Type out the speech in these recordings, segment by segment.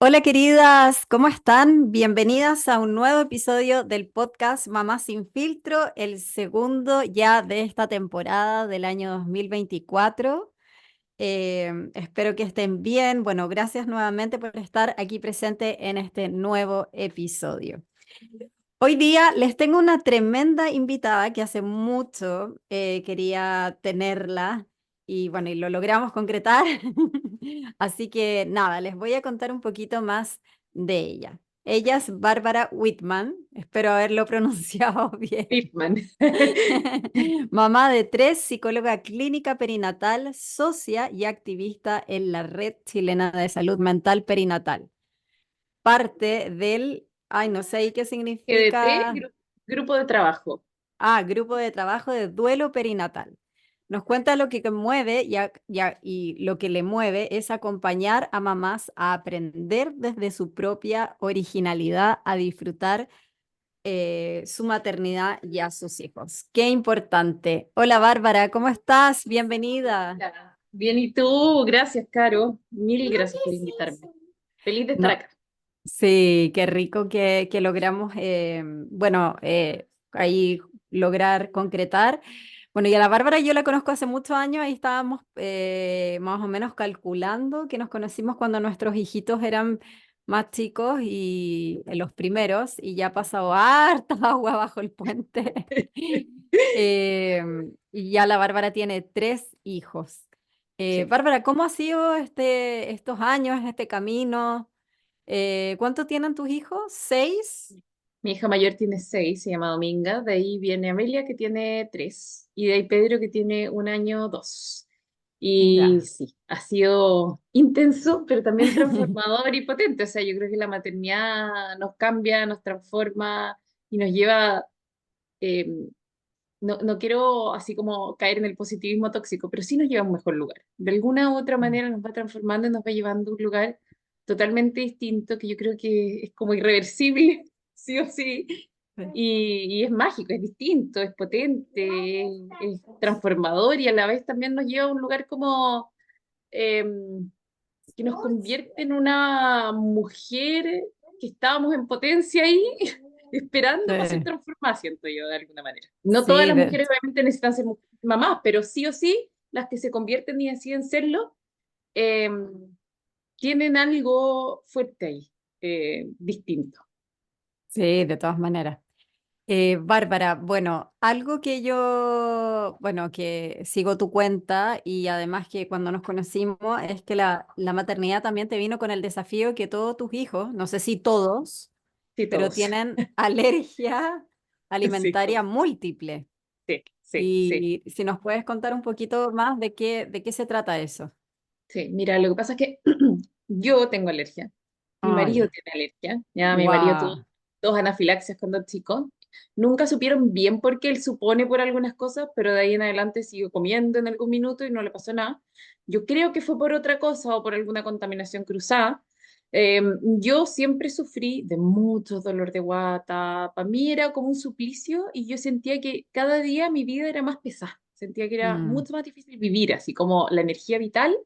Hola queridas, ¿cómo están? Bienvenidas a un nuevo episodio del podcast Mamá sin filtro, el segundo ya de esta temporada del año 2024. Espero que estén bien. Bueno, gracias nuevamente por estar aquí presente en este nuevo episodio. Hoy día les tengo una tremenda invitada que hace mucho quería tenerla y bueno, y lo logramos concretar. Así que nada, les voy a contar un poquito más de ella. Ella es Bárbara Whitman, espero haberlo pronunciado bien. Pittman. Mamá de tres, psicóloga clínica perinatal, socia y activista en la Red Chilena de Salud Mental Perinatal. Parte del, ay, no sé qué GDT, significa. grupo de trabajo. Grupo de trabajo de duelo perinatal. Nos cuenta lo que mueve y lo que le mueve es acompañar a mamás a aprender desde su propia originalidad, a disfrutar su maternidad y a sus hijos. Qué importante. Hola Bárbara, ¿cómo estás? Bienvenida. Hola. Bien, ¿y tú? Gracias, Caro. Mil gracias por invitarme. Feliz de estar No, acá. sí, qué rico que logramos, bueno, ahí lograr concretar. Bueno, y a la Bárbara yo la conozco hace muchos años, ahí estábamos más o menos calculando que nos conocimos cuando nuestros hijitos eran más chicos y los primeros, y ya ha pasado harta agua bajo el puente. Y ya la Bárbara tiene tres hijos. Sí. Bárbara, ¿cómo ha sido estos años, este camino? ¿Cuánto tienen tus hijos? ¿Seis? Mi hija mayor tiene 6, se llama Dominga. De ahí viene Amelia, que tiene 3. Y de ahí Pedro, que tiene 1 año, 2. Y Ya. sí, ha sido intenso, pero también transformador y potente. O sea, yo creo que la maternidad nos cambia, nos transforma y nos lleva eh, no quiero así como caer en el positivismo tóxico, pero sí nos lleva a un mejor lugar. De alguna u otra manera nos va transformando y nos va llevando a un lugar totalmente distinto que yo creo que es como irreversible, sí o sí, Sí. y es mágico, es distinto, es potente, es transformador y a la vez también nos lleva a un lugar como que nos convierte en una mujer que estábamos en potencia ahí, esperando para ser Sí, transformada, siento yo, de alguna manera. No todas sí, las mujeres obviamente necesitan ser mamás, pero sí o sí, las que se convierten y deciden serlo, eh, tienen algo fuerte ahí, distinto. sí, de todas maneras. Bárbara, bueno, algo que yo, bueno, que sigo tu cuenta y además que cuando nos conocimos es que la maternidad también te vino con el desafío que todos tus hijos, no sé si todos, Sí, pero todos. tienen alergia Sí, alimentaria todos. múltiple. Sí, sí, sí. Y si nos puedes contar un poquito más de qué se trata eso. Sí, mira, lo que pasa es que yo tengo alergia, mi Ah, marido ya. tiene alergia, ya mi marido tuvo Guau. dos anafilaxias cuando chico. Nunca supieron bien por qué él supone por algunas cosas, pero de ahí en adelante siguió comiendo en algún minuto y no le pasó nada. Yo creo que fue por otra cosa o por alguna contaminación cruzada. Yo siempre sufrí de mucho dolor de guata. Para mí era como un suplicio y yo sentía que cada día mi vida era más pesada. Sentía que era Mm. mucho más difícil vivir, así como la energía vital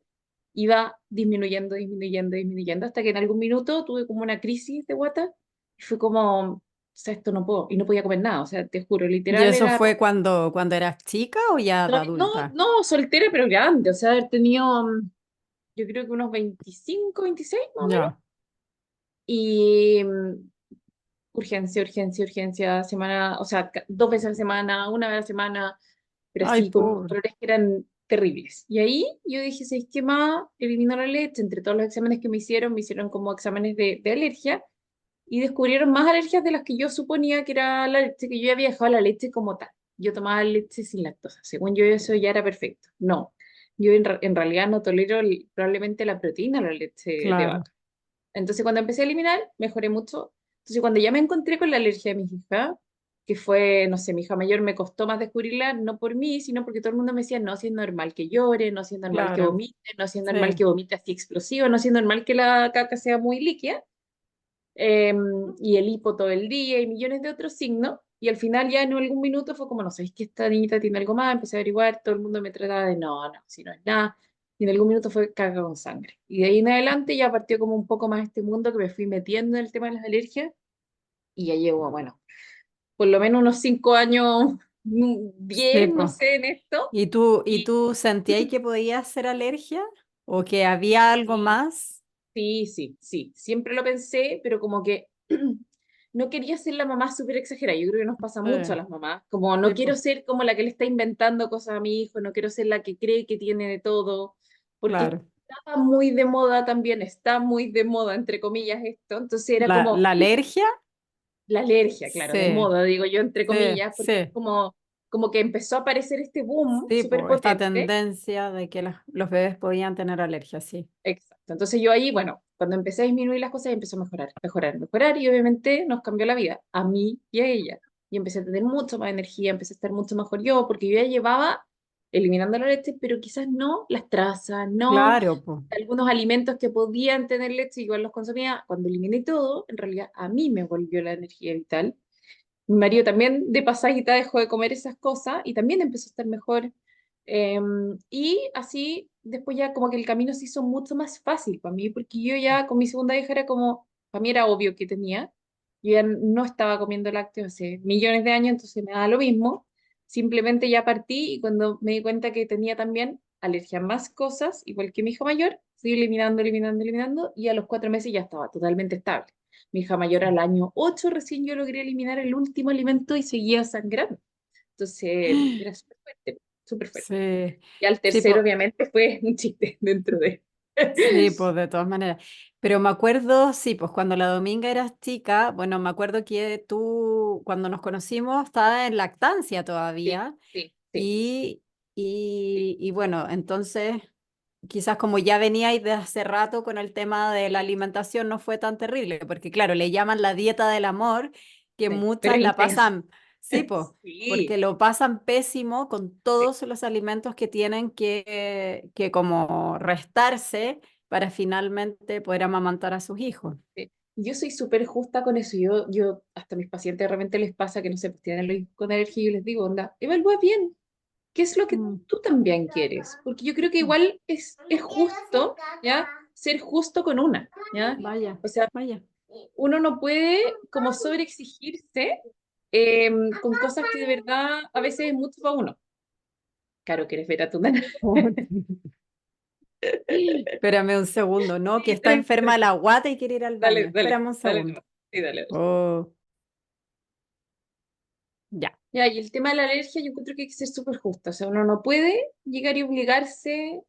iba disminuyendo, disminuyendo, disminuyendo, hasta que en algún minuto tuve como una crisis de guata y fue como, o sea, esto no puedo, y no podía comer nada, o sea, te juro, ¿Y literal eso era, fue cuando eras chica o ya de adulta? no, soltera, pero grande, o sea, haber tenido, yo creo que unos 25 26 más o menos, Ya. y urgencia, urgencia, urgencia, semana, o sea, 2 veces a la semana, una vez a la semana, pero Ay, así con unos pobre. dolores que eran terribles. Y ahí yo dije, ¿sabes qué más? Elimino la leche. Entre todos los exámenes que me hicieron como exámenes de alergia y descubrieron más alergias de las que yo suponía que era la leche, que yo ya había dejado la leche como tal. Yo tomaba leche sin lactosa. Según yo, eso ya era perfecto. No, yo en realidad no tolero probablemente la proteína, la leche de Claro. vaca. Entonces, cuando empecé a eliminar, mejoré mucho. Entonces, cuando ya me encontré con la alergia de mi hija, que fue, no sé, mi hija mayor me costó más descubrirla, no por mí, sino porque todo el mundo me decía, no, si es normal que llore, no, si es normal que Claro. vomite, no, si es normal Sí. que vomite así explosivo, no, si es normal que la caca sea muy líquida, eh, y el hipo todo el día y millones de otros signos. Y al final ya en algún minuto fue como, no sabéis que esta niñita tiene algo más, empecé a averiguar, todo el mundo me trataba de, no, no, si no es nada. y en algún minuto fue caca con sangre. Y de ahí en adelante ya partió como un poco más este mundo que me fui metiendo en el tema de las alergias y ya llevo, bueno, por lo menos unos 5 años, Sí, 10, no po. sé, en esto. ¿Y Y tú sentías que podía ser alergia? ¿O que había algo sí, más? sí, sí, sí, siempre lo pensé, pero como que no quería ser la mamá súper exagerada. Yo creo que nos pasa Sí, mucho a las mamás, como no sí, quiero po, ser como la que le está inventando cosas a mi hijo, no quiero ser la que cree que tiene de todo, porque claro. estaba muy de moda también, está muy de moda, entre comillas, esto. Entonces era como ¿La alergia? la alergia, claro, de Sí, moda, digo yo, entre sí, comillas, porque es sí. como que empezó a aparecer este boom Sí, súper pues esta potente. tendencia de que los bebés podían tener alergia, sí. Exacto. Entonces yo ahí, bueno, cuando empecé a disminuir las cosas, empezó a mejorar, mejorar, mejorar, y obviamente nos cambió la vida, a mí y a ella. Y empecé a tener mucho más energía, empecé a estar mucho mejor yo, porque yo ya llevaba eliminando la leche, pero quizás no las trazas, no Claro, pues. algunos alimentos que podían tener leche, igual los consumía. Cuando eliminé todo, en realidad a mí me volvió la energía vital. Mi marido también de pasadita dejó de comer esas cosas y también empezó a estar mejor. Y así después ya como que el camino se hizo mucho más fácil para mí, porque yo ya con mi segunda hija era como, para mí era obvio que tenía. Yo ya no estaba comiendo lácteos hace millones de años, entonces me da lo mismo. Simplemente ya partí y cuando me di cuenta que tenía también alergia a más cosas, igual que mi hija mayor, fui eliminando, eliminando, eliminando y a los 4 meses ya estaba totalmente estable. Mi hija mayor al año 8 recién yo logré eliminar el último alimento y seguía sangrando. Entonces era súper fuerte, súper fuerte. Sí, Y al sí, tercero, obviamente, fue un chiste dentro de... sí, pues de todas maneras. Pero me acuerdo, sí, pues cuando la Dominga eras chica, bueno, me acuerdo que tú, cuando nos conocimos, estaba en lactancia Sí, todavía. sí, sí, Y, sí, y bueno, entonces quizás como ya veníais de hace rato con el tema de la sí, alimentación, no fue tan terrible, porque claro, le llaman la dieta del amor, que sí, pero muchas es la intenso. pasan, sí, pues, porque Sí, lo pasan pésimo con sí, todos los alimentos que tienen que como restarse para finalmente poder amamantar a sus hijos. sí. Yo soy súper justa con eso. Yo, hasta a mis pacientes de repente les pasa que no se pues, tienen los hijos con alergia y yo les digo, onda, evalúa bien, ¿qué es lo que Mm, tú también quieres? Porque yo creo que mm. igual es justo, ¿ya? Ser justo con una, ¿ya? Vaya, O sea, vaya. uno no puede como sobreexigirse con cosas que de verdad a veces es mucho para uno. Claro, quieres ver a tu nana. Espérame un segundo, ¿no? Que Sí, está tranqui, enferma tranqui. la guata y quiere ir al Dale, baño. dale, Espérame un dale segundo. nomás. Sí, dale, dale. Oh, ya. Ya, y el tema de la alergia, yo encuentro que hay que ser súper justo. O sea, uno no puede llegar y obligarse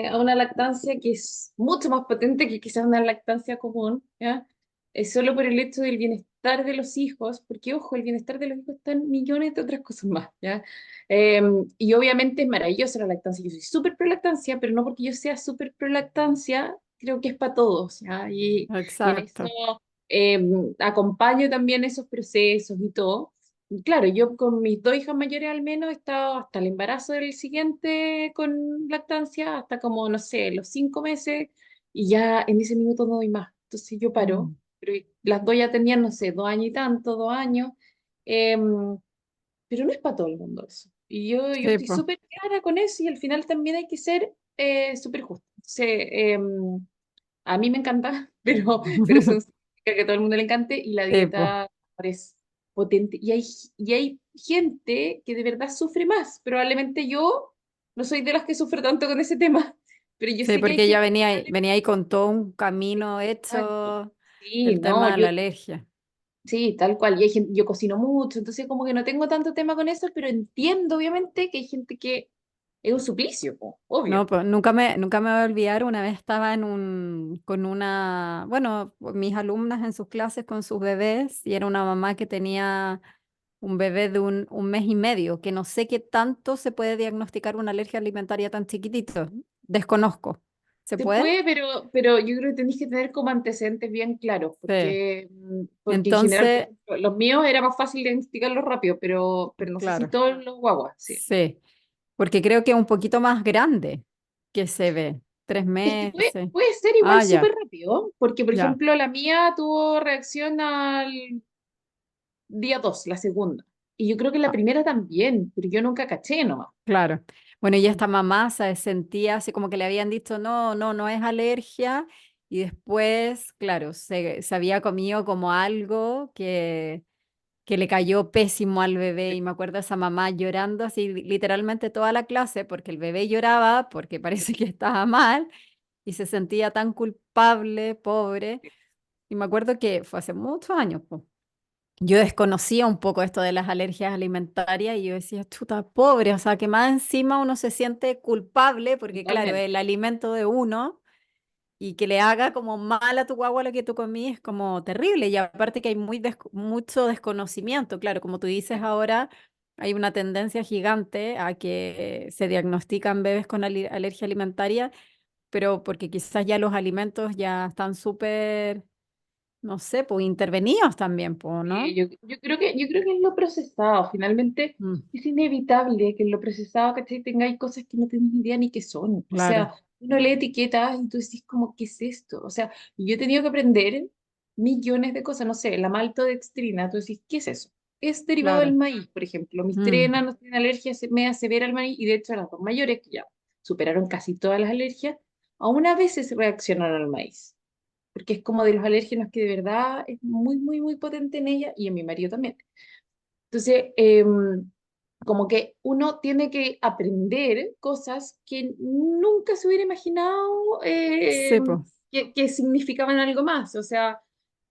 a una lactancia que es mucho más potente que quizás una lactancia común, ¿ya? Es solo por el hecho del bienestar de los hijos, porque, ojo, el bienestar de los hijos está en millones de otras cosas más, ¿ya? Eh, y obviamente es maravillosa la lactancia. Yo soy súper pro lactancia, pero no porque yo sea súper pro lactancia, creo que es para todos, ¿ya? Y en eso Exacto. eh, acompaño también esos procesos y todo. Y claro, yo con mis 2 hijas mayores al menos he estado hasta el embarazo del siguiente con lactancia, hasta como, no sé, los 5 meses, y ya en ese minuto no doy más. Entonces yo paro, Mm. pero las dos ya tenían, no sé, 2 años y tanto, 2 años, em, pero no es para todo el mundo eso. Y yo Sí, estoy pues. súper clara con eso y al final también hay que ser súper justo. Entonces, a mí me encanta, pero eso no significa que a todo el mundo le encante y la Sí, pues. dieta es potente. Y hay gente que de verdad sufre más. Probablemente yo no soy de las que sufre tanto con ese tema, pero yo Sí, sé que hay porque ella gente que venía ahí con todo un camino exacto. hecho Sí, del no, tema de la alergia. sí, tal cual. Y hay gente, yo cocino mucho, entonces como que no tengo tanto tema con eso, pero entiendo obviamente que hay gente que es un suplicio, po, obvio. No, pues nunca me voy a olvidar, una vez estaba con una, bueno, mis alumnas en sus clases con sus bebés y era una mamá que tenía un bebé de un mes y medio, que no sé qué tanto se puede diagnosticar una alergia alimentaria tan chiquitito. Desconozco. ¿Se Se puede? puede, pero yo creo que tenéis que tener como antecedentes bien claros, Sí. porque en general, por Entonces, ejemplo, los míos era más fácil diagnosticarlos rápido, pero no sé si claro, todos los guaguas, sí. sí, porque creo que es un poquito más grande que se ve, tres Es que puede, meses. puede ser igual Ah, súper ya, rápido, porque por ya, ejemplo la mía tuvo reacción al día 2, la segunda, y yo creo que la ah, primera también, pero yo nunca caché nomás. claro. Bueno, y esta mamá se sentía así como que le habían dicho, no, no, no es alergia. Y después, claro, se había comido como algo que le cayó pésimo al bebé. Y me acuerdo de esa mamá llorando así literalmente toda la clase porque el bebé lloraba porque parece que estaba mal y se sentía tan culpable, pobre. Y me acuerdo que fue hace muchos años, po. Yo desconocía un poco esto de las alergias alimentarias y yo decía, chuta, pobre, o sea, que más encima uno se siente culpable porque, claro, Totalmente. el alimento de uno y que le haga como mal a tu guagua lo que tú comí es como terrible. Y aparte que hay mucho desconocimiento, claro, como tú dices ahora, hay una tendencia gigante a que se diagnostican bebés con alergia alimentaria, pero porque quizás ya los alimentos ya están súper, no sé, pues intervenidos también, pues, ¿no? Yo creo que es lo procesado. Finalmente Mm, es inevitable que en lo procesado, ¿cachai? Tengáis cosas que no tenéis ni idea ni qué son. O sea, claro, uno lee etiquetas y tú decís como, ¿qué es esto? O sea, yo he tenido que aprender millones de cosas. No sé, la maltodextrina, tú decís, ¿qué es eso? Es derivado del claro. maíz, por ejemplo. Mis tres Mm, enanos tienen alergia media severa al maíz y de hecho las dos mayores, que ya superaron casi todas las alergias, aún a veces reaccionaron al maíz porque es como de los alérgenos que de verdad es muy, muy, muy potente en ella y en mi marido también. Entonces, como que uno tiene que aprender cosas que nunca se hubiera imaginado sí, pues, que significaban algo más. O sea,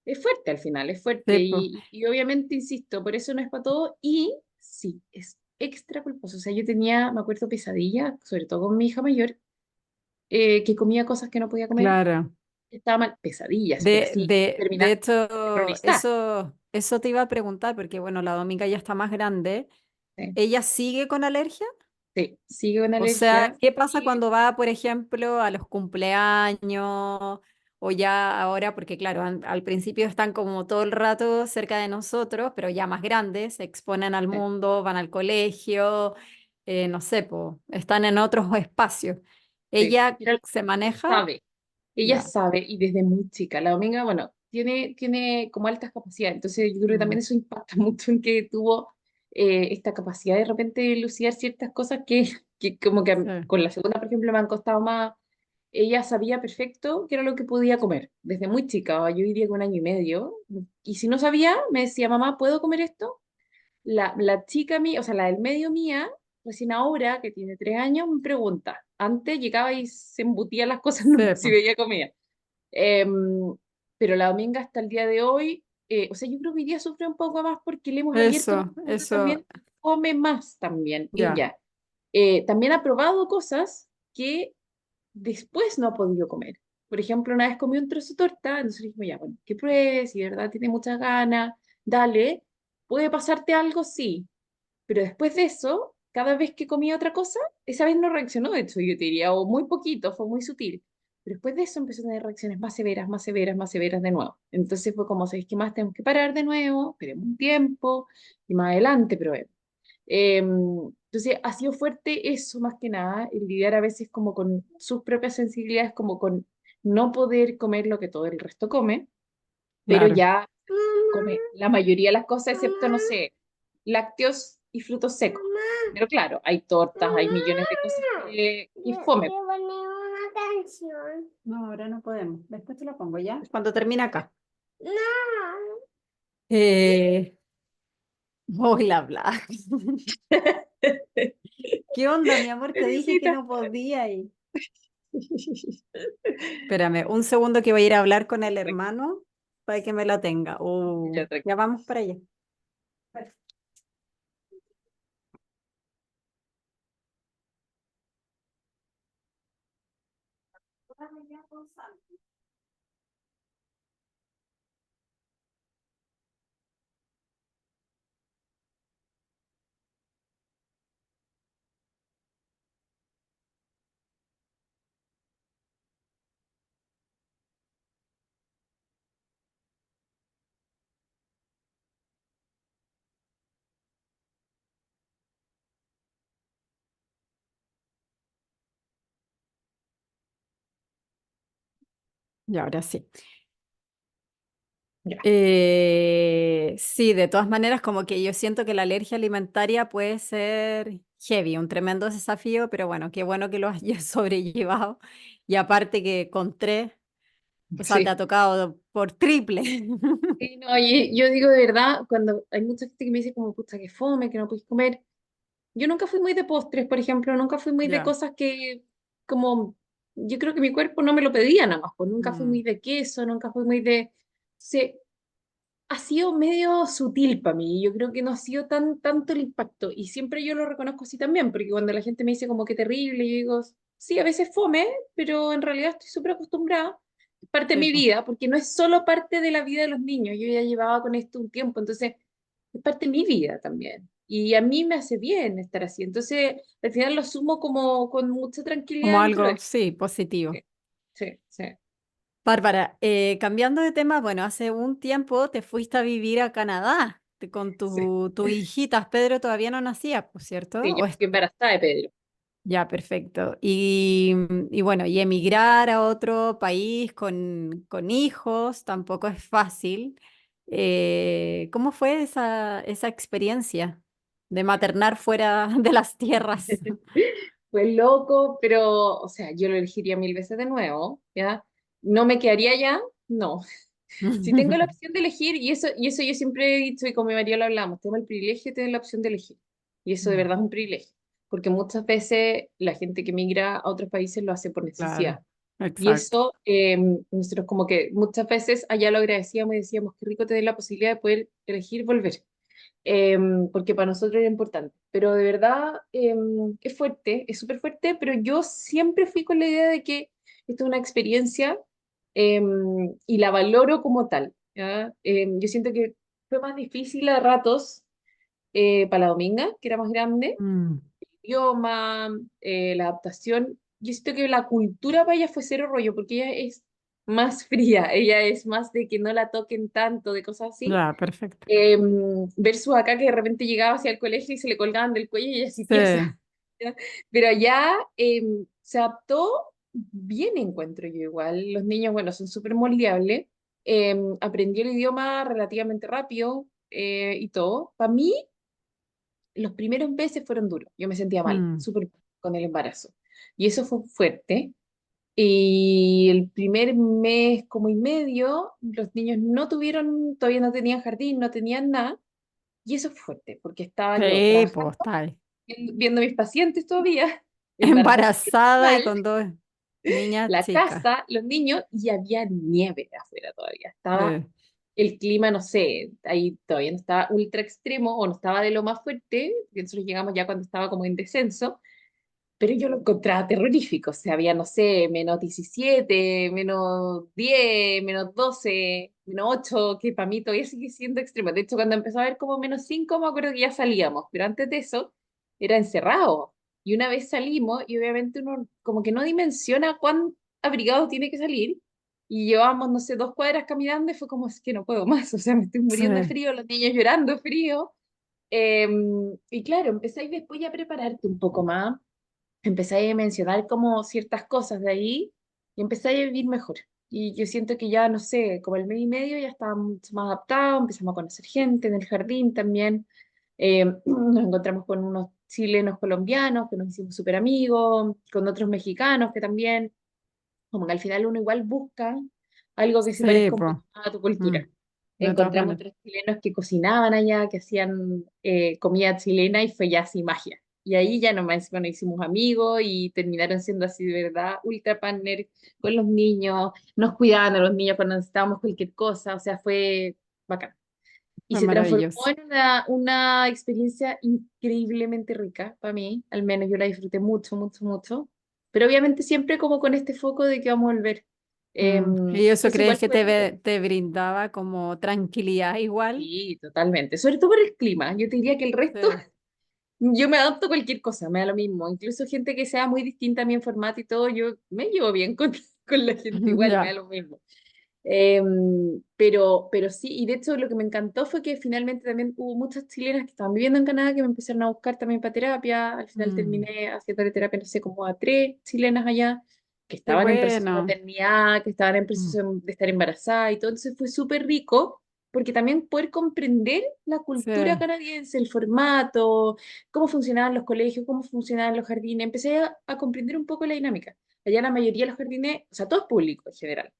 es fuerte al final, es fuerte. sí, pues, Y obviamente, insisto, por eso no es para todo. Y sí, es extra culposo. O sea, yo tenía, me acuerdo, pesadillas, sobre todo con mi hija mayor, que comía cosas que no podía comer, claro. estaba mal, pesadillas, pero así, De terminaba hecho, terrorizada. eso te iba a preguntar, porque bueno, la Dominga ya está más grande. Sí, ¿Ella sigue con alergia? sí, sigue con O sea, alergia ¿qué pasa y cuando va, por ejemplo, a los cumpleaños o ya ahora, porque claro, al principio están como todo el rato cerca de nosotros, pero ya más grandes, se exponen al sí, mundo, van al colegio, no sé, po, están en otros espacios. sí. ¿Ella Mira, se maneja? sabe, ella Ya. sabe y desde muy chica. La Dominga, bueno, tiene como altas capacidades, entonces yo creo que Mm, también eso impacta mucho en que tuvo esta capacidad de repente de elucidar ciertas cosas que como que sí, con la segunda, por ejemplo, me han costado más. Ella sabía perfecto qué era lo que podía comer desde muy chica, yo diría que un año y medio, y si no sabía, me decía, mamá, ¿puedo comer esto? La chica mía, o sea, la del medio mía, recién ahora, que tiene 3 años, me pregunta. Antes llegaba y se embutía las cosas sí, nomás, si po. veía comida. Em, pero la Dominga hasta el día de hoy, o sea, yo creo que hoy día sufre un poco más porque le hemos abierto más el mundo Eso, también, come más también, ya, ella. También ha probado cosas que después no ha podido comer. Por ejemplo, una vez comió un trozo de torta, entonces le dijimos, ya, bueno, que pruebes, si de verdad tiene muchas ganas, dale. ¿Puede pasarte algo? Sí, pero después de eso, cada vez que comía otra cosa, esa vez no reaccionó, de hecho, yo te diría, o muy poquito, fue muy sutil. Pero después de eso empezó a tener reacciones más severas, más severas, más severas de nuevo. Entonces fue como, ¿sabéis qué más? Tenemos que parar de nuevo, esperemos un tiempo y más adelante probemos. Entonces ha sido fuerte eso más que nada, el lidiar a veces como con sus propias sensibilidades, como con no poder comer lo que todo el resto come, pero claro. ya come la mayoría de las cosas, excepto, no sé, lácteos y frutos secos. Pero claro, hay tortas, hay millones de cosas que fome. No, ahora no podemos. Después te lo pongo ya. Cuando termine ¿Ya? acá. Eh, voy a hablar. ¿Qué onda, mi amor? Te dije que Teresita. no podía ir. Espérame, un segundo que voy a ir a hablar con el Tranquila, hermano para que me la tenga. ya, Ya tranquila. vamos para allá. Y ahora sí. Ya. Sí, de todas maneras, como que yo siento que la alergia alimentaria puede ser heavy, un tremendo desafío, pero bueno, qué bueno que lo hayas sobrellevado. Y aparte que con tres, o sea, te ha Sí. tocado por triple. Sí, no, y yo digo de verdad, cuando hay mucha gente que me dice como, puta, que fome, que no puedes comer. Yo nunca fui muy de postres, por ejemplo, nunca fui muy de Ya. cosas que, como, yo creo que mi cuerpo no me lo pedía nada más, pues nunca fui muy Mm, de queso, nunca fui muy de... Sí, ha sido medio sutil para mí, yo creo que no ha sido tanto el impacto, y siempre yo lo reconozco así también, porque cuando la gente me dice como que terrible, yo digo, sí, a veces fome, pero en realidad estoy súper acostumbrada, es parte de sí, mi po. vida, porque no es solo parte de la vida de los niños, yo ya llevaba con esto un tiempo, entonces es parte de mi vida también. Y a mí me hace bien estar así. Entonces, al final lo asumo como con mucha tranquilidad Como dentro de algo, eso. sí, positivo. Sí, sí, sí. Bárbara, cambiando de tema, bueno, hace un tiempo te fuiste a vivir a Canadá con Sí, tu hijitas. Pedro todavía no nacía, por cierto. sí, yo estoy embarazada de Pedro. Ya, perfecto. Y bueno, y emigrar a otro país con hijos tampoco es fácil. ¿Cómo fue esa experiencia de maternar fuera de las tierras? Fue loco, pero, o sea, yo lo elegiría mil veces de nuevo, ¿ya? ¿No me quedaría ya? No. Si tengo la opción de elegir, y eso yo siempre he dicho, y con mi marido lo hablamos, tengo el privilegio de tener la opción de elegir. Y eso de Mm, verdad es un privilegio, porque muchas veces la gente que migra a otros países lo hace por claro, necesidad. Y exacto. eso, nosotros como que muchas veces allá lo agradecíamos y decíamos, qué rico tener la posibilidad de poder elegir volver, porque para nosotros era importante. Pero de verdad es fuerte, es súper fuerte, pero yo siempre fui con la idea de que esto es una experiencia y la valoro como tal. ¿Ya? Yo siento que fue más difícil a ratos para la Dominga, que era más grande, Mm, el idioma, la adaptación. Yo siento que la cultura para ella fue cero rollo, porque ella es más fría, ella es más de que no la toquen tanto, de cosas así. ya, perfecto. Versus acá que de repente llegaba hacia el colegio y se le colgaban del cuello y ella así Sí, tiesa. ¿Ya? Pero allá se adaptó bien, encuentro yo igual. Los niños, bueno, son súper moldeables. Aprendió el idioma relativamente rápido y todo. Para mí, los primeros meses fueron duros. Yo me sentía mal, mm, súper mal con el embarazo. Y eso fue fuerte. Y el primer mes como y medio, los niños no tuvieron, todavía no tenían jardín, no tenían nada. Y eso fue fuerte, porque estaba yo sí, trabajando, pues está ahí. viendo a mis pacientes todavía, embarazada, Embarazada y mal, con dos niñas la chicas. casa, los niños, y había nieve afuera todavía. Estaba Sí, el clima, no sé, ahí todavía no estaba ultra extremo o no estaba de lo más fuerte, porque nosotros llegamos ya cuando estaba como en descenso, pero yo lo encontraba terrorífico. O sea, había, no sé, -17, -10, -12, -8, que para mí todavía sigue siendo extremo. De hecho, cuando empezó a ver como -5, me acuerdo que ya salíamos, pero antes de eso era encerrado. Y una vez salimos, y obviamente uno como que no dimensiona cuán abrigado tiene que salir. Y llevábamos, no sé, 2 cuadras caminando y fue como, es que no puedo más, o sea, me estoy sí, muriendo de frío, los niños llorando de frío. Y claro, empezáis después ya a prepararte un poco más, empecé a mencionar como ciertas cosas de ahí y empecé a vivir mejor. Y yo siento que ya, no sé, como el mes y medio ya estaba mucho más adaptado, empezamos a conocer gente en el jardín también. Nos encontramos con unos chilenos colombianos que nos hicimos súper amigos, con otros mexicanos que también, como que al final uno igual busca algo que se sí, parezca un pues, poco más a tu cultura. de todas Encontramos maneras. otros chilenos que cocinaban allá, que hacían comida chilena y fue ya así magia. Y ahí ya nomás, bueno, hicimos amigos y terminaron siendo así de verdad ultra partner con los niños, nos cuidaban a los niños cuando necesitábamos cualquier cosa, o sea, fue bacán. Y Fue se transformó maravilloso. en una experiencia increíblemente rica para mí, al menos yo la disfruté mucho, mucho, mucho, pero obviamente siempre como con este foco de que vamos a volver. ¿Y eso Entonces crees igual que fue duro. te brindaba como tranquilidad igual? Sí, totalmente. Sobre todo por el clima. Yo te diría que el resto, Sí, yo me adapto a cualquier cosa, me da lo mismo. Incluso gente que sea muy distinta a mi en formato y todo, yo me llevo bien con la gente igual, me da ya. lo mismo. Pero sí, y de hecho lo que me encantó fue que finalmente también hubo muchas chilenas que estaban viviendo en Canadá que me empezaron a buscar también para terapia. Al final Mm, terminé haciendo terapia, no sé, como a 3 chilenas allá. que Qué estaban en proceso de bueno. maternidad, que estaban en Mm, proceso de estar embarazada y todo. Entonces fue súper rico porque también poder comprender la sí, cultura canadiense, el formato, cómo funcionaban los colegios, cómo funcionaban los jardines. Empecé a comprender un poco la dinámica. Allá la mayoría de los jardines, o sea, todo es público en general.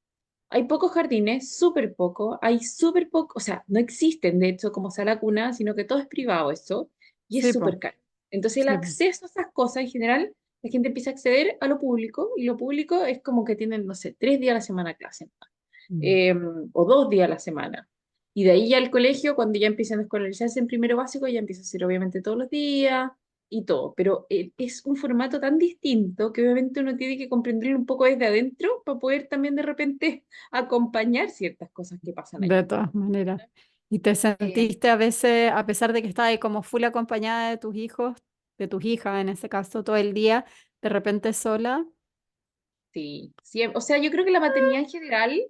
Hay pocos jardines, súper poco, hay súper poco, o sea, no existen de hecho como sala cuna, sino que todo es privado eso, y es sí, po, súper caro. Entonces el sí, po. acceso a esas cosas en general, la gente empieza a acceder a lo público, y lo público es como que tienen, no sé, 3 días a la semana clase, Mm. eh, o 2 días a la semana. Y de ahí ya el colegio, cuando ya empiezan a escolarizarse en primero básico, ya empieza a ser obviamente todos los días y todo. Pero es un formato tan distinto que obviamente uno tiene que comprenderlo un poco desde adentro para poder también de repente acompañar ciertas cosas que pasan allá. De todas maneras. ¿Y te Eh, sentiste a veces, a pesar de que estabas ahí como full acompañada de tus hijos, de tus hijas en ese caso, todo el día, de repente sola? sí, sí, o sea, yo creo que la maternidad en general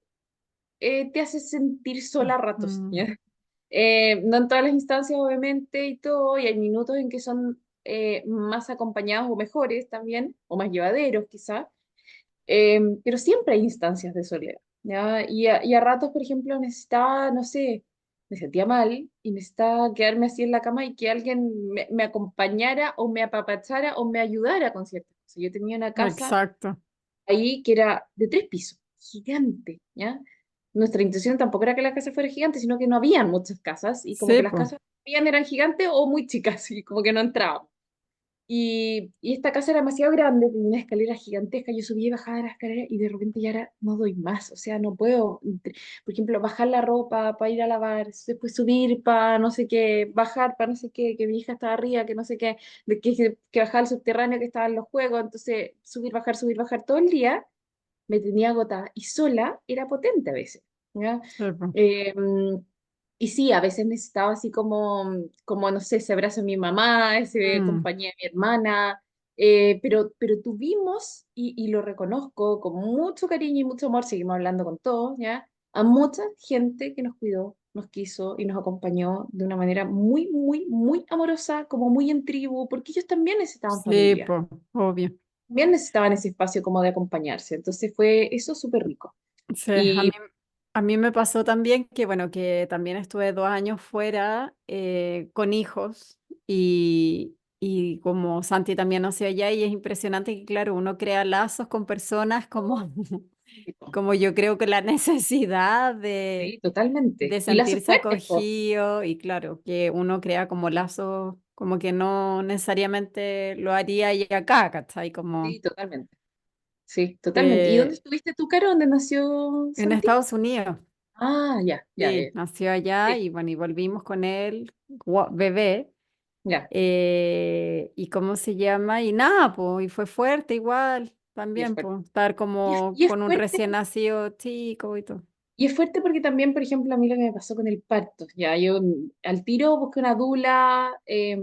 te hace sentir sola a ratos, Mm, ¿ya? No en todas las instancias, obviamente, y todo, y hay minutos en que son más acompañados o mejores también, o más llevaderos quizá, pero siempre hay instancias de soledad, ¿ya? Y a ratos, por ejemplo, necesitaba, no sé, me sentía mal y necesitaba quedarme así en la cama y que alguien me acompañara o me apapachara o me ayudara con ciertas cosas. Yo tenía una casa exacto. ahí que era de 3 pisos, gigante, ¿ya? Nuestra intención tampoco era que la casa fuera gigante, sino que no habían muchas casas y como Sí, que las pues, casas que habían eran gigantes o muy chicas y como que no entrábamos. Y esta casa era demasiado grande, tenía una escalera gigantesca, yo subía y bajaba la escalera y de repente ya era, no doy más, o sea, no puedo, por ejemplo, bajar la ropa para ir a lavar, después subir para no sé qué, bajar para no sé qué, que mi hija estaba arriba, que no sé qué, que bajar al subterráneo que estaban los juegos, entonces subir, bajar todo el día me tenía agotada y sola era potente a veces, ¿ya? sí, pues. Eh, y sí, a veces necesitaba así como, no sé, ese abrazo de mi mamá, ese Mm, compañía de mi hermana, pero tuvimos, y lo reconozco con mucho cariño y mucho amor, seguimos hablando con todos, ¿ya? A mucha gente que nos cuidó, nos quiso y nos acompañó de una manera muy, muy, muy amorosa, como muy en tribu, porque ellos también necesitaban sí, familia, pues, obvio. también necesitaban ese espacio como de acompañarse, entonces fue eso súper rico. Sí, Y a mí me pasó también que, bueno, que también estuve 2 años fuera con hijos y como Santi también nació allá y es impresionante que, claro, uno crea lazos con personas como, como yo creo que la necesidad sí, totalmente. de Y lazos sentirse fuertes, po. acogido y, claro, que uno crea como lazos como que no necesariamente lo haría y acá, ¿cachai? Como Sí, totalmente. Sí, totalmente. ¿Y dónde que estuviste tú, Caro? ¿Dónde nació en Santi? Estados Unidos. Ah, ya, ya, Sí, ya. nació allá Sí, y bueno, y volvimos con él, bebé, ya. y cómo se llama, y nada, pues, y fue fuerte igual, Y es también, fuerte. pues, estar como Y es con un fuerte, recién nacido chico y todo. y es fuerte porque también, por ejemplo, a mí lo que me pasó con el parto, ya, yo al tiro busqué una dula,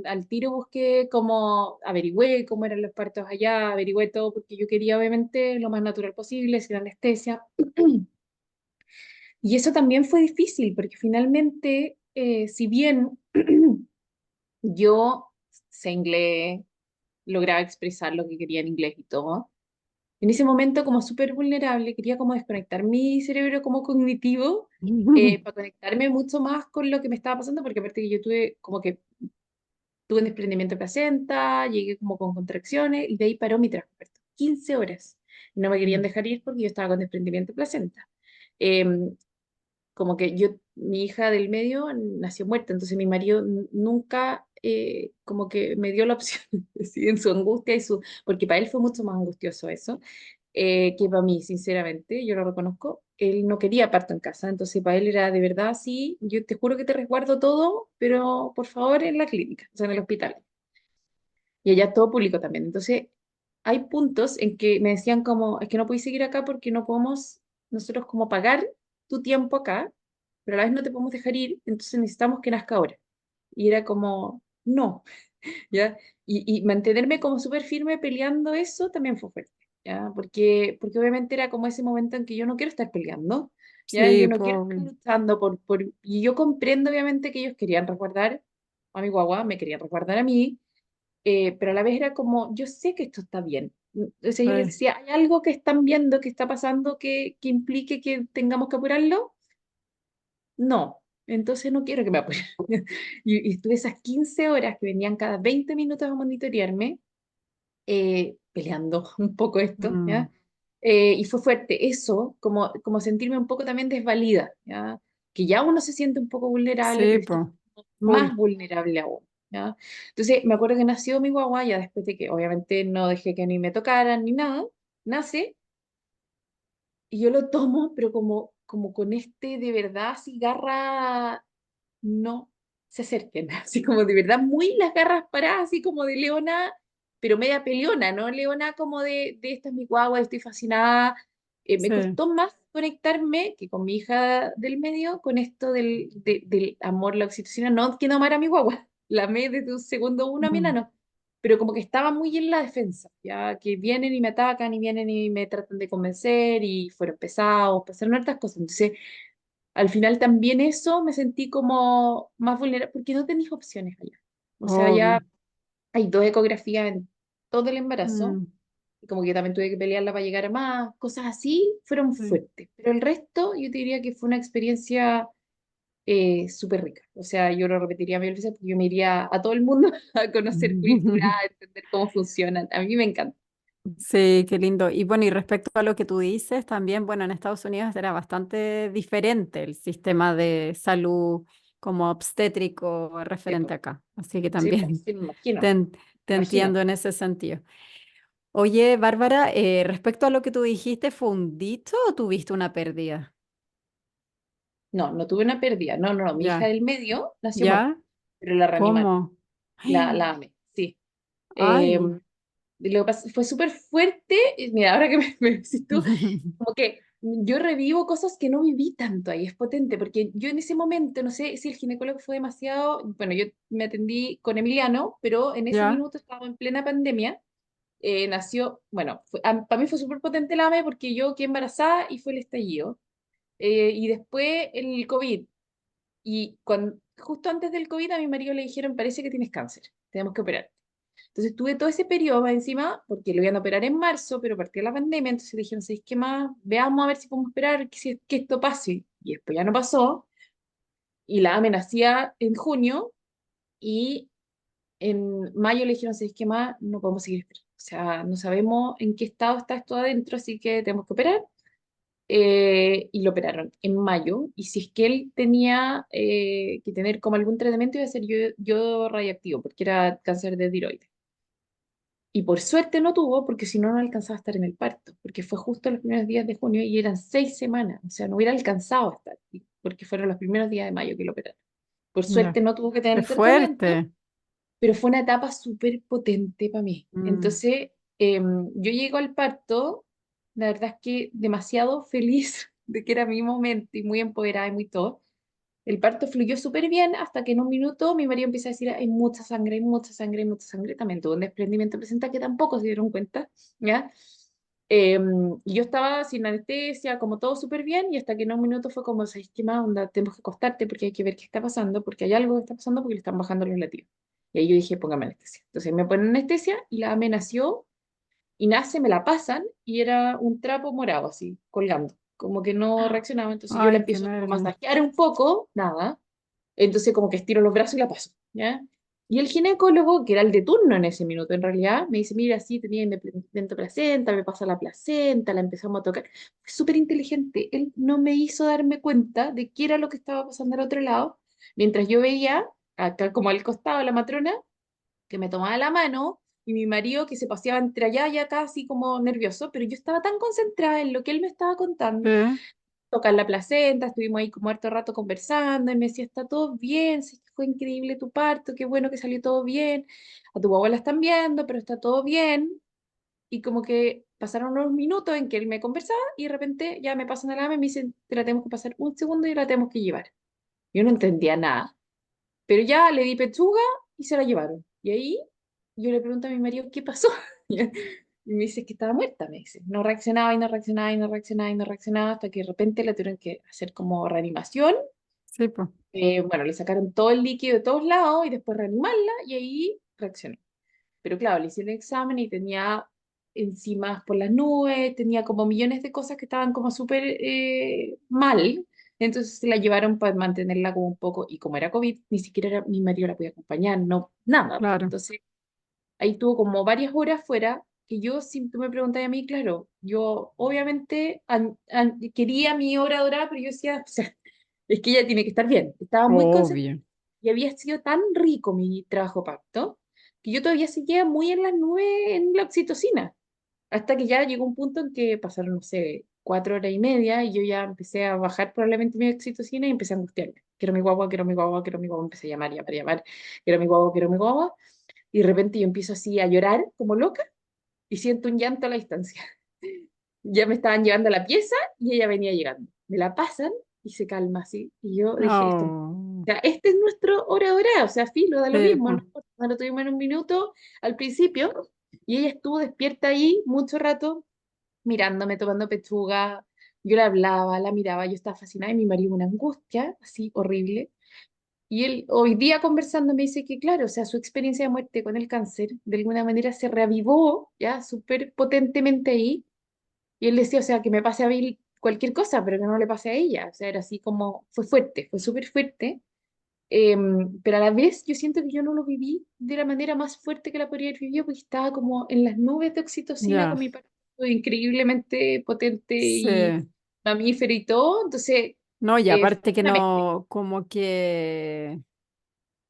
al tiro busqué como, averigüé cómo eran los partos allá, averigüé todo porque yo quería obviamente lo más natural posible, sin anestesia. Y eso también fue difícil, porque finalmente, si bien yo sé inglés, lograba expresar lo que quería en inglés y todo, en ese momento como súper vulnerable, quería como desconectar mi cerebro como cognitivo para conectarme mucho más con lo que me estaba pasando, porque aparte que yo tuve como que tuve un desprendimiento de placenta, llegué como con contracciones y de ahí paró mi transparto. 15 horas. No me querían Mm. dejar ir porque yo estaba con desprendimiento de placenta. Em, Como que yo, mi hija del medio nació muerta, entonces mi marido nunca como que me dio la opción, sí, en su angustia porque para él fue mucho más angustioso eso, que para mí, sinceramente, yo lo reconozco, él no quería parto en casa, entonces para él era de verdad, sí, yo te juro que te resguardo todo, pero por favor en la clínica, o sea, en el hospital. Y allá todo público también. Entonces, hay puntos en que me decían como, es que no podéis seguir acá porque no podemos nosotros como pagar tu tiempo acá, pero a la vez no te podemos dejar ir, entonces necesitamos que nazca ahora. Y era como, no, ¿ya? Y mantenerme como súper firme peleando eso también fue fuerte, ¿ya? Porque obviamente era como ese momento en que yo no quiero estar peleando, ¿ya? Yo Sí, no quiero estar pobre. luchando y yo comprendo obviamente que ellos querían resguardar a mi guagua, me querían resguardar a mí, pero a la vez era como, yo sé que esto está bien, O sea, yo les Sí. decía, ¿hay algo que están viendo, que está pasando, que implique que tengamos que apurarlo? No, entonces no quiero que me apuren. Y estuve esas 15 horas que venían cada 20 minutos a monitorearme, peleando un poco esto, Mm. ¿ya? Y fue fuerte eso, como sentirme un poco también desvalida, ¿ya? Que ya uno se siente un poco vulnerable, Sí, pero esto pues. fue Full. más vulnerable aún, ¿ya? Entonces me acuerdo que nació mi guagua, ya después de que obviamente no dejé que ni me tocaran ni nada, nace, y yo lo tomo, pero como con este de verdad, así garra, no se acerquen, así como de verdad, muy las garras paradas, así como de leona, pero media peleona, ¿no? Leona como de esta es mi guagua, estoy fascinada. Me Sí. costó más conectarme que con mi hija del medio, con esto del amor, la oxitocina, no que no amara a mi guagua, la amé desde un segundo uno a mi Mm. enano, pero como que estaba muy en la defensa, ya que vienen y me atacan y vienen y me tratan de convencer y fueron pesados, pasaron hartas cosas. Entonces, al final también eso me sentí como más vulnerable, porque no tenéis opciones allá. O sea, Obvio. ya hay dos ecografías en todo el embarazo, Mm. y como que también tuve que pelearla para llegar a más, cosas así fueron Sí. fuertes. Pero el resto yo te diría que fue una experiencia súper rica. O sea, yo lo repetiría mil veces porque yo me iría a todo el mundo a conocer cultura, a entender cómo funcionan. A mí me encanta. Sí, qué lindo. Y bueno, y respecto a lo que tú dices, también, bueno, en Estados Unidos era bastante diferente el sistema de salud como obstétrico Sí, referente po, acá. Así que sí, po, también sí, me imagino, te, me te imagino. entiendo en ese sentido. Oye, Bárbara, respecto a lo que tú dijiste, ¿fue un dicho o tuviste una pérdida? No, no tuve una pérdida. No, no, no. Mi hija Ya, del medio nació muerta, ya, pero la reanimaron. ¿cómo? La amé, sí. Eh, Ay. lo que fue súper fuerte. Y mira, ahora que me decís tú, como que yo revivo cosas que no viví tanto ahí. Es potente, porque yo en ese momento, no sé si el ginecólogo fue demasiado. Bueno, yo me atendí con Emiliano, pero en ese Ya, minuto estaba en plena pandemia. Nació, bueno, para mí fue súper potente la AME porque yo quedé embarazada y fue el estallido. Y después el COVID. Y justo antes del COVID a mi marido le dijeron, parece que tienes cáncer, tenemos que operar. Entonces tuve todo ese periodo más encima, porque lo iban a operar en marzo, pero partió la pandemia, entonces dijeron, ¿sabéis qué más? Veamos a ver si podemos esperar que esto pase. Y después ya no pasó, y la amenacía en junio, y en mayo le dijeron, ¿sabéis qué más? No podemos seguir esperando. O sea, no sabemos en qué estado está esto adentro, así que tenemos que operar. Y lo operaron en mayo. Y si es que él tenía que tener como algún tratamiento, iba a ser yo radioactivo, porque era cáncer de tiroides. Y por suerte no tuvo, porque si no, no alcanzaba a estar en el parto, porque fue justo los primeros días de junio y eran 6 semanas, o sea, no hubiera alcanzado a estar, porque fueron los primeros días de mayo que lo operaron. Por ya. suerte no tuvo que tener Qué el tratamiento, fuerte. pero fue una etapa súper potente para mí. Mm. Entonces, yo llego al parto, la verdad es que demasiado feliz de que era mi momento y muy empoderada y muy todo. El parto fluyó súper bien hasta que en un minuto mi marido empieza a decir, hay mucha sangre, hay mucha sangre, hay mucha sangre. También tuvo un desprendimiento placenta que tampoco se dieron cuenta, ¿ya? Y yo estaba sin anestesia, como todo súper bien, y hasta que en un minuto fue como, ¿sabes qué más onda? Tenemos que acostarte porque hay que ver qué está pasando, porque hay algo que está pasando porque le están bajando los latidos. Y ahí yo dije, póngame anestesia. Entonces me ponen anestesia y la AME nació y nace, me la pasan y era un trapo morado así, colgando, como que no reaccionaba. Entonces yo la Ay, qué empiezo como a nervio. masajear un poco, nada. Entonces como que estiro los brazos y la paso, ¿ya? Y el ginecólogo, que era el de turno en ese minuto en realidad, me dice, mira, sí, tenía independente placenta, me pasa la placenta, la empezamos a tocar. Fue súper inteligente. Él no me hizo darme cuenta de qué era lo que estaba pasando al otro lado, mientras yo veía, acá como al costado, la matrona, que me tomaba la mano, y mi marido que se paseaba entre allá y acá así como nervioso, pero yo estaba tan concentrada en lo que él me estaba contando, Sí. tocar la placenta, estuvimos ahí como harto rato conversando, y me decía, está todo bien, sí, fue increíble tu parto, qué bueno que salió todo bien, a tu abuela están viendo, pero está todo bien, y como que pasaron unos minutos en que él me conversaba, y de repente ya me pasan a la mano y me dicen, te la tenemos que pasar un segundo y la tenemos que llevar. Yo no entendía nada, pero ya le di pechuga y se la llevaron. Y ahí yo le pregunto a mi marido, ¿qué pasó? Y me dice que estaba muerta, me dice. No reaccionaba y no reaccionaba y no reaccionaba y no reaccionaba hasta que de repente le tuvieron que hacer como reanimación. Sí, pues. Bueno, le sacaron todo el líquido de todos lados y después reanimarla y ahí reaccionó. Pero claro, le hicieron el examen y tenía encima por las nubes, tenía como millones de cosas que estaban como súper mal. Entonces se la llevaron para mantenerla como un poco, y como era COVID, ni siquiera mi marido la podía acompañar, no, nada. claro. Entonces ahí tuvo como varias horas fuera, que yo, si tú me preguntas a mí, claro, yo obviamente quería mi hora dorada, pero yo decía, o sea, es que ella tiene que estar bien. Estaba muy concentrada Obvio. y había sido tan rico mi trabajo pacto que yo todavía seguía muy en las nubes en la oxitocina, hasta que ya llegó un punto en que pasaron, no sé, 4 horas y media y yo ya empecé a bajar probablemente mi oxitocina y empecé a angustiarme. Quiero mi guagua, quiero mi guagua, quiero mi guagua. Empecé a llamar, llamar, llamar. Quiero mi guagua, quiero mi guagua. Y de repente yo empiezo así a llorar como loca y siento un llanto a la distancia. Ya me estaban llevando a la pieza y ella venía llegando. Me la pasan y se calma así. Y yo dije, esto, o Oh, sea, este es nuestro hora hora, o sea, filo, da lo sí, mismo, po. no importa, no lo tuvimos en un minuto al principio. Y ella estuvo despierta ahí mucho rato, mirándome, tomando pechuga. Yo la hablaba, la miraba, yo estaba fascinada y mi marido una angustia así horrible. Y él hoy día conversando me dice que, claro, o sea, su experiencia de muerte con el cáncer de alguna manera se reavivó ya súper potentemente ahí. Y él decía, o sea, que me pase a Bill cualquier cosa, pero que no le pase a ella. O sea, era así como, fue fuerte, fue súper fuerte. Pero a la vez yo siento que yo no lo viví de la manera más fuerte que la podría haber vivido, porque estaba como en las nubes de oxitocina Ya, con mi parto increíblemente potente y sí. mamífero y todo. Entonces, No, y fue aparte que una mezcla. no, como que,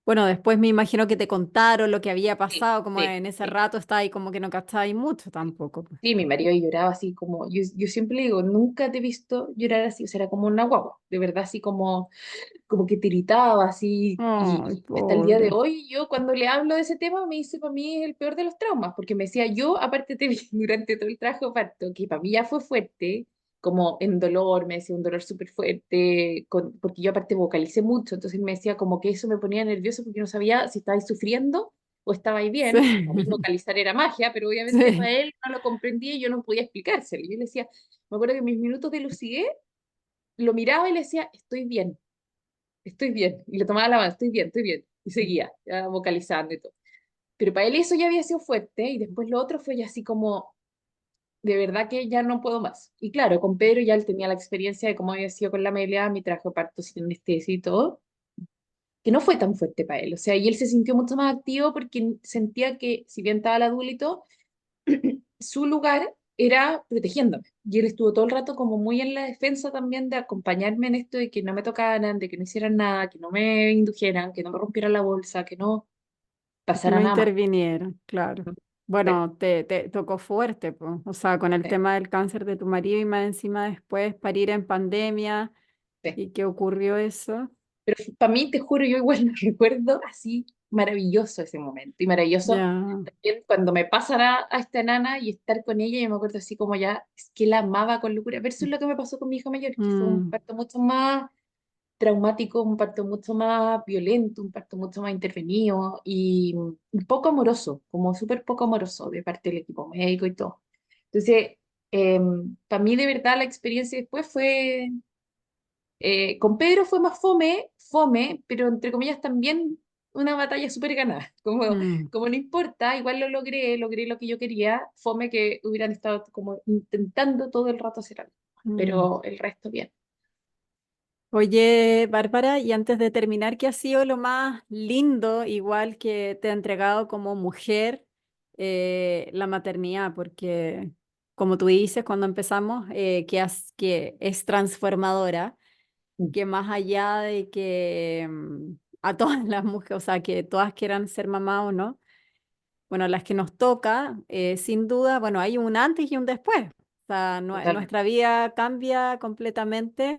bueno, después me imagino que te contaron lo que había Sí, pasado, como sí, en ese sí. rato está ahí como que no cachabas mucho tampoco, pues. Sí, mi marido lloraba así como, yo siempre le digo, nunca te he visto llorar así, o sea, era como una guagua, de verdad, así como que tiritaba así, Ay, y hasta el día de pobre. hoy yo cuando le hablo de ese tema me dice, para mí es el peor de los traumas, porque me decía, yo aparte te vi durante todo el trabajo de parto, que para mí ya fue fuerte, como en dolor, me decía un dolor súper fuerte, porque yo aparte vocalicé mucho, entonces me decía como que eso me ponía nervioso porque no sabía si estabais sufriendo o estabais bien. Para mí Sí, vocalizar era magia, pero obviamente para sí. él no lo comprendía y yo no podía explicárselo. Y yo le decía, me acuerdo que en mis minutos de lucidez lo miraba y le decía, estoy bien, estoy bien. Y le tomaba la mano, estoy bien. Y seguía, ya vocalizando y todo. Pero para él eso ya había sido fuerte y después lo otro fue ya así como, de verdad que ya no puedo más. Y claro, con Pedro ya él tenía la experiencia de cómo había sido con la Amelia, mi trabajo de parto sin anestesia y todo, que no fue tan fuerte para él. O sea, y él se sintió mucho más activo porque sentía que, si bien estaba la adulto, su lugar era protegiéndome. Y él estuvo todo el rato como muy en la defensa también de acompañarme en esto de que no me tocaran, de que no hicieran nada, que no me indujeran, que no me rompieran la bolsa, que no Que pasara no nada más. intervinieron, claro. Sí, Bueno, te tocó fuerte, pues. O sea, con el sí, tema del cáncer de tu marido y más encima después parir en pandemia sí. y que ocurrió eso. Pero para mí, te juro, yo igual lo recuerdo así maravilloso ese momento. Y maravilloso Ya. también cuando me pasan a esta nana y estar con ella, yo me acuerdo así como ya, es que la amaba con locura. Versus lo que me pasó con mi hija mayor, que fue un Mm, parto mucho más traumático, un parto mucho más violento, un parto mucho más intervenido y poco amoroso, como súper poco amoroso de parte del equipo médico y todo. Entonces, para mí de verdad la experiencia después fue, con Pedro fue más fome, fome, pero entre comillas también una batalla súper ganada, mm, como no importa, igual lo logré, logré lo que yo quería, fome que hubieran estado como intentando todo el rato hacer algo, mm. pero el resto bien. Oye, Bárbara, y antes de terminar, ¿qué ha sido lo más lindo, igual que te ha entregado como mujer, la maternidad? Porque, como tú dices, cuando empezamos, que es transformadora, Mm, que más allá de que a todas las mujeres, o sea, que todas quieran ser mamá o no, bueno, las que nos toca, sin duda, bueno, hay un antes y un después. O sea, totalmente. nuestra vida cambia completamente,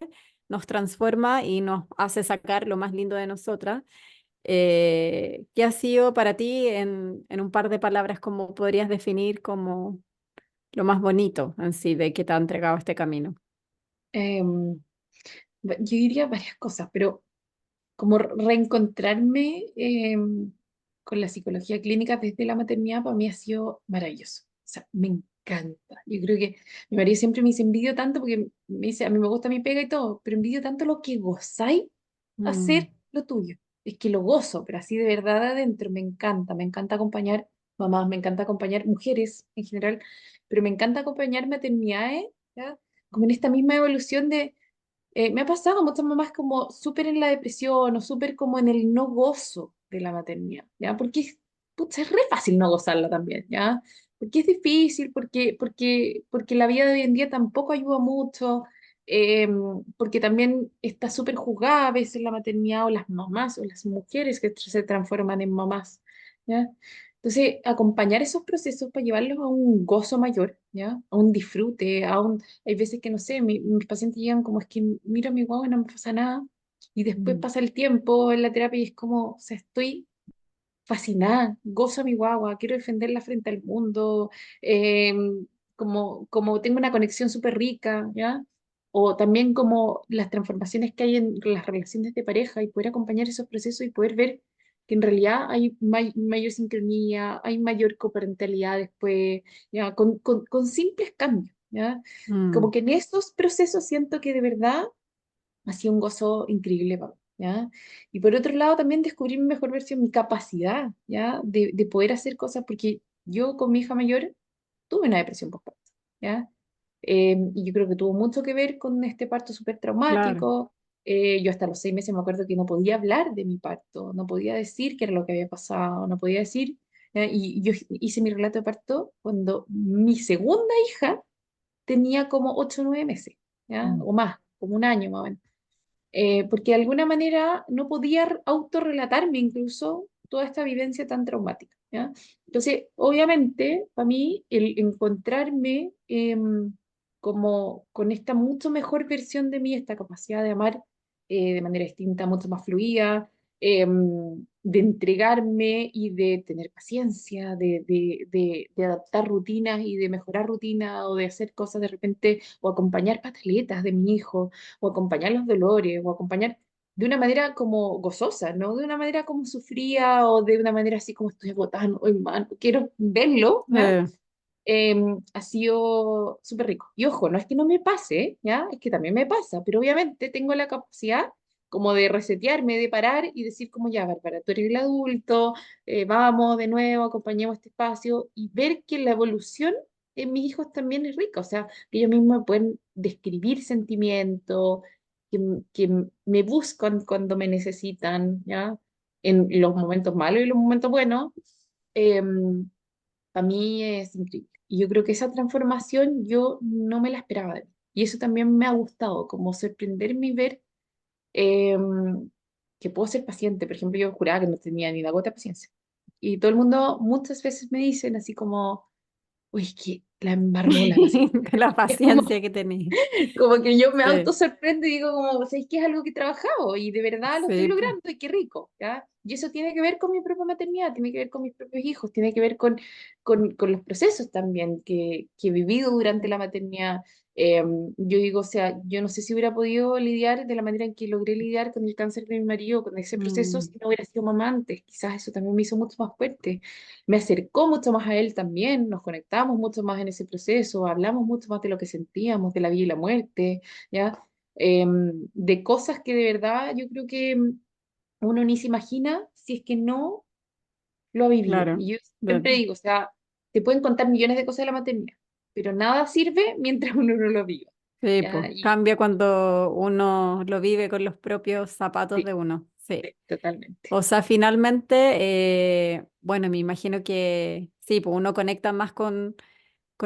nos transforma y nos hace sacar lo más lindo de nosotras. ¿Qué ha sido para ti en un par de palabras, cómo podrías definir como lo más bonito en sí de que te ha entregado este camino? Em, yo diría varias cosas, pero como reencontrarme con la psicología clínica desde la maternidad para mí ha sido maravilloso. O sea, me encanta. Yo creo que mi marido siempre me dice envidio tanto porque me dice, a mí me gusta mi pega y todo, pero envidio tanto lo que gozáis Mm, hacer lo tuyo. Es que lo gozo, pero así de verdad adentro me encanta acompañar mamás, me encanta acompañar mujeres en general, pero me encanta acompañar maternidades, ¿ya? Como en esta misma evolución de me ha pasado muchas mamás como súper en la depresión o súper como en el no gozo de la maternidad, ¿ya? Porque pucha, es re fácil no gozarla también, ¿ya? Porque es difícil, porque la vida de hoy en día tampoco ayuda mucho, eh, porque también está súper juzgada a veces la maternidad o las mamás o las mujeres que se transforman en mamás, ¿ya? Entonces, acompañar esos procesos para llevarlos a un gozo mayor, ¿ya? A un disfrute, hay veces que, no sé, mis pacientes llegan como es que miro a mi guagua y no me pasa nada, y después Mm. pasa el tiempo en la terapia y es como, o sea, estoy fascinada, gozo a mi guagua, quiero defenderla frente al mundo, eh, como tengo una conexión súper rica, ¿ya? O también como las transformaciones que hay en las relaciones de pareja y poder acompañar esos procesos y poder ver que en realidad hay mayor sincronía, hay mayor coparentalidad después, ¿ya? Con simples cambios, ¿ya? Como Mm. que en estos procesos siento que de verdad ha sido un gozo increíble para mí, ¿ya? Y por otro lado, también descubrir mi mejor versión, mi capacidad, ¿ya? De poder hacer cosas, porque yo con mi hija mayor tuve una depresión postparto, ¿ya? Y yo creo que tuvo mucho que ver con este parto súper Claro. traumático. Yo hasta los 6 meses me acuerdo que no podía hablar de mi parto, no podía decir qué era lo que había pasado, no podía decir, ¿ya? Y yo hice mi relato de parto cuando mi segunda hija tenía como 8 o 9 meses, ¿ya? Mm. O más, como un año más o menos, porque de alguna manera no podía autorrelatarme incluso toda esta vivencia tan traumática, ¿ya? Entonces, obviamente, para mí, el encontrarme como con esta mucho mejor versión de mí, esta capacidad de amar de manera distinta, mucho más fluida, de entregarme y de tener paciencia, de adaptar rutinas y de mejorar rutinas o de hacer cosas de repente o acompañar pataletas de mi hijo o acompañar los dolores, o acompañar de una manera como gozosa, no de una manera como sufría o de una manera así como estoy agotada, hoy man, quiero verlo, ¿ya? Ha sido súper rico. Y ojo, no es que no me pase, ¿ya? Es que también me pasa, pero obviamente tengo la capacidad como de resetearme, de parar y decir como ya, Bárbara, tú eres el adulto, vamos de nuevo, acompañemos este espacio y ver que la evolución en mis hijos también es rica, o sea, que ellos mismos me pueden describir sentimientos, que me buscan cuando me necesitan, ¿ya? En los momentos malos y los momentos buenos. Para mí es increíble. Y yo creo que esa transformación yo no me la esperaba de mí. Y eso también me ha gustado, como sorprenderme y ver eh, que puedo ser paciente. Por ejemplo, yo juraba que no tenía ni la gota de paciencia. Y todo el mundo muchas veces me dicen así como, uy, es que la embarró la paciencia. La Es como, paciencia que tenés. como que yo me Sí, auto sorprendo y digo como, ¿sabes que es algo que he trabajado y de verdad lo estoy sí, po. logrando y qué rico, ¿ya? Y eso tiene que ver con mi propia maternidad, tiene que ver con mis propios hijos, tiene que ver con los procesos también que he vivido durante la maternidad. Eh, yo digo, o sea, yo no sé si hubiera podido lidiar de la manera en que logré lidiar con el cáncer de mi marido, con ese proceso, si Mm. no hubiera sido mamá antes. Quizás eso también me hizo mucho más fuerte, me acercó mucho más a él también, nos conectamos mucho más en ese proceso, hablamos mucho más de lo que sentíamos, de la vida y la muerte, ¿ya? De cosas que de verdad yo creo que uno ni se imagina si es que no lo ha vivido. Claro. Y yo De- siempre digo, o sea, te pueden contar millones de cosas de la maternidad, pero nada sirve mientras uno no lo viva, Sí, pues ¿ya? Y cambia cuando uno lo vive con los propios zapatos sí, de uno. Sí. sí, totalmente. O sea, finalmente, bueno, me imagino que sí, pues uno conecta más con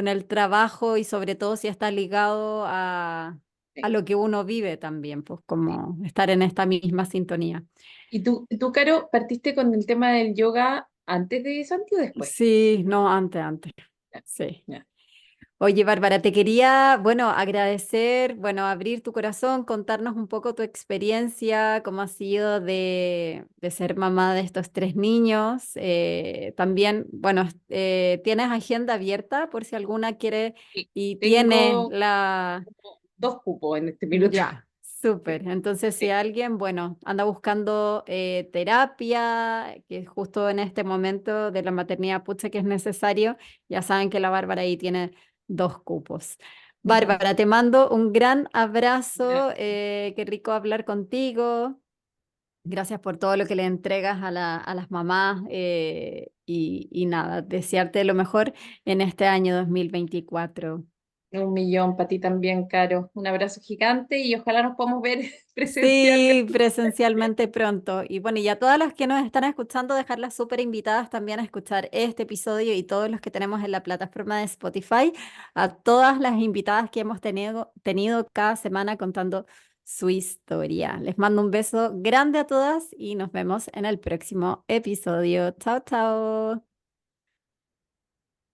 el trabajo y sobre todo si está ligado a Sí, lo que uno vive también, pues sí. como estar en esta misma sintonía. ¿Y tú, Caro, partiste con el tema del yoga antes de Santi o después? Sí, no, antes, Ya, sí. ya. Oye, Bárbara, te quería, bueno, agradecer, bueno, abrir tu corazón, contarnos un poco tu experiencia, cómo ha sido de ser mamá de estos tres niños. También, bueno, tienes agenda abierta por si alguna quiere Sí, y tiene tengo la... como 2 cupos en este minuto. Ya, súper. Entonces, si Sí, alguien, bueno, anda buscando terapia, que justo en este momento de la maternidad, pucha, que es necesario, ya saben que la Bárbara ahí tiene 2 cupos. ujú. Bárbara, te mando un gran Ya. abrazo, qué rico hablar contigo. Gracias por todo lo que le entregas a las mamás y nada, desearte lo mejor en este año 2024. 1 millón para ti también, Caro. Un abrazo gigante y ojalá nos podamos ver presencialmente. Sí, presencialmente pronto. Y bueno, y a todas las que nos están escuchando, dejarlas súper invitadas también a escuchar este episodio y todos los que tenemos en la plataforma de Spotify, a todas las invitadas que hemos tenido cada semana contando su historia. Les mando un beso grande a todas y nos vemos en el próximo episodio. Chao, chao.